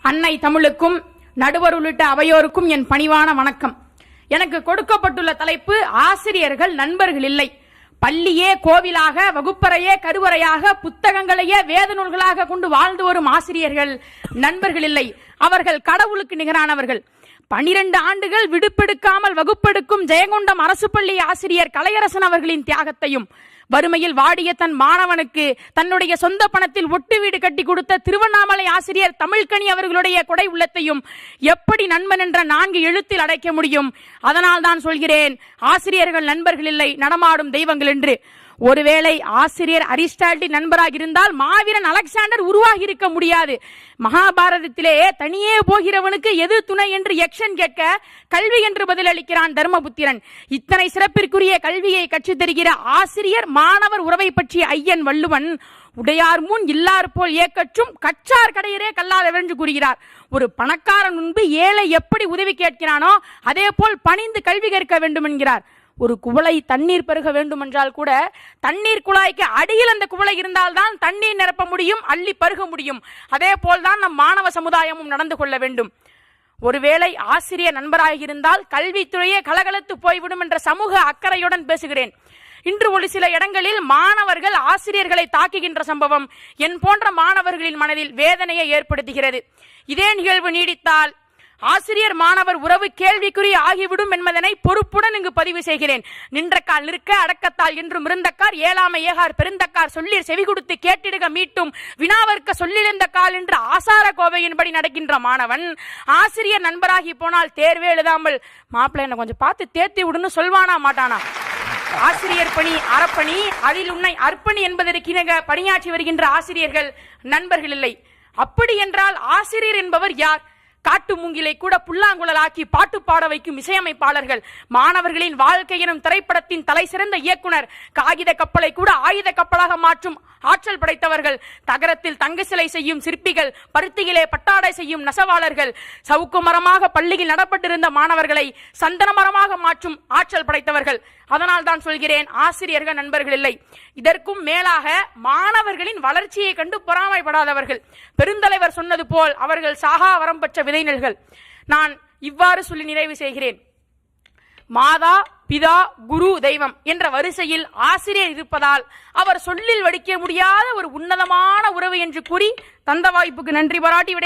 அன்னை தமிழுக்கும் நடுவர் உள்ளிட்ட அவையோருக்கும் என் பணிவான வணக்கம். எனக்கு கொடுக்கப்பட்டுள்ள தலைப்பு ஆசிரியர்கள் நண்பர்கள் இல்லை. பள்ளியே கோவிலாக, வகுப்பறையே கருவறையாக, புத்தகங்களையே வேத நூல்களாக கொண்டு வாழ்ந்து வரும் ஆசிரியர்கள் நண்பர்கள் இல்லை. அவர்கள் கடவுளுக்கு நிகரானவர்கள். 12 ஆண்டுகள் விடுப்பெடுக்காமல் வகுப்பெடுக்கும் ஜெயங்கொண்டம் அரசு பள்ளி ஆசிரியர் கலையரசன் அவர்களின் தியாகத்தையும், வறுமையில் வாடிய தன் மாணவனுக்கு தன்னுடைய சொந்த பணத்தில் ஒட்டு வீடு கட்டி கொடுத்த திருவண்ணாமலை ஆசிரியர் தமிழ்கனி அவர்களுடைய கொடை உள்ளத்தையும் எப்படி நண்பன் என்ற 4 எழுத்தில் அடைக்க முடியும்? அதனால் தான் சொல்கிறேன், ஆசிரியர்கள் நண்பர்கள் இல்லை, நடமாடும் தெய்வங்கள் என்று. ஒருவேளை ஆசிரியர் அரிஸ்டாட்டில் நண்பராக இருந்தால் மாவீரன் அலெக்சாண்டர் உருவாகி இருக்க முடியாது. மகாபாரதத்திலே தனியே போகிறவனுக்கு எது துணை என்று யக்ஷன் கேட்க கல்வி என்று பதிலளிக்கிறான் தர்மபுத்திரன். இத்தனை சிறப்பிற்குரிய கல்வியை கற்றுத் தருகிற ஆசிரியர் மாணவர் உறவை பற்றிய ஐயன் வள்ளுவன் உடையார் முன் இல்லார் போல் ஏக்கற்றும் கற்றார் கடையரே கல்லாதவர் என்று கூறுகிறார். ஒரு பணக்காரன் முன்பு ஏழை எப்படி உதவி கேட்கிறானோ அதே போல் பணிந்து கல்வி கற்க வேண்டும் என்கிறார். ஒரு குவளை தண்ணீர் பெருக வேண்டும் என்றால் கூட தண்ணீர் குழாய்க்கு அடியில் அந்த குவளை இருந்தால்தான் தண்ணீர் நிரப்ப முடியும், அள்ளி பருக முடியும். அதே போல்தான் நம் மாணவ சமுதாயமும் நடந்து கொள்ள வேண்டும். ஒருவேளை ஆசிரியர் நண்பராக இருந்தால் கல்வித்துறையே கலகலத்து போய்விடும் என்ற சமூக அக்கறையுடன் பேசுகிறேன். இன்று ஒரு சில இடங்களில் மாணவர்கள் ஆசிரியர்களை தாக்குகின்ற சம்பவம் என் போன்ற மாணவர்களின் மனதில் வேதனையை ஏற்படுத்துகிறது. இதே நிகழ்வு நீடித்தால் ஆசிரியர் மாணவர் உறவு கேள்விக்குரிய ஆகிவிடும் என்பதனை பொறுப்புடன் இங்கு பதிவு செய்கிறேன். நின்ற கால் நிற்க அடக்கத்தால் என்று மிருந்தக்கார் ஏழாமை ஏகார் பெருந்தக்கார் சொல்லீர் செவி கொடுத்து கேட்டிடுக மீட்டும் வினாவர்க்க சொல்லிருந்த கால் என்று ஆசார கோவையின்படி நடக்கின்ற மாணவன் ஆசிரியர் நண்பராகி போனால் தேர்வே எழுதாமல் மாப்பிள்ளை என்ன கொஞ்சம் பார்த்து தேர்த்தி விடுன்னு சொல்வானா மாட்டானா? ஆசிரியர் பணி அறப்பணி, அதில் உன்னை அர்ப்பணி என்பதற்கு பணியாற்றி வருகின்ற ஆசிரியர்கள் நண்பர்கள் இல்லை. அப்படி என்றால் ஆசிரியர் என்பவர் யார்? காட்டு மூங்கிலை கூட புல்லாங்குழலாக்கி பாட்டு பாட வைக்கும் இசையமைப்பாளர்கள், மாணவர்களின் வாழ்க்கை எனும் திரைப்படத்தின் தலை சிறந்த இயக்குனர், காகித கப்பலை கூட ஆயுத கப்பலாக மாற்றும் ஆற்றல் படைத்தவர்கள், தகரத்தில் தங்க சிலை செய்யும் சிற்பிகள், பருத்தியிலே பட்டாடை செய்யும் நெசவாளர்கள், சவுக்கு மரமாக பள்ளியில் நடப்பட்டிருந்த மாணவர்களை சந்தன மரமாக மாற்றும் ஆற்றல் படைத்தவர்கள். அதனால் தான் சொல்கிறேன், ஆசிரியர்கள் நண்பர்கள் இல்லை. இதற்கும் மேலாக மாணவர்களின் வளர்ச்சியை கண்டு பொறாமைப்படாதவர்கள். பெருந்தலைவர் சொன்னது போல் அவர்கள் சாகா வரம் பெற்ற விதைநெல்கள். நான் இவ்வாறு சொல்லி நிறைவு செய்கிறேன். மாதா பிதா குரு தெய்வம் என்ற வரிசையில் ஆசிரியர் இருப்பதால் அவர் சொல்லில் வடிக்க முடியாத ஒரு உன்னதமான உறவு என்று கூறி தந்த வாய்ப்புக்கு நன்றி பாராட்டி விடை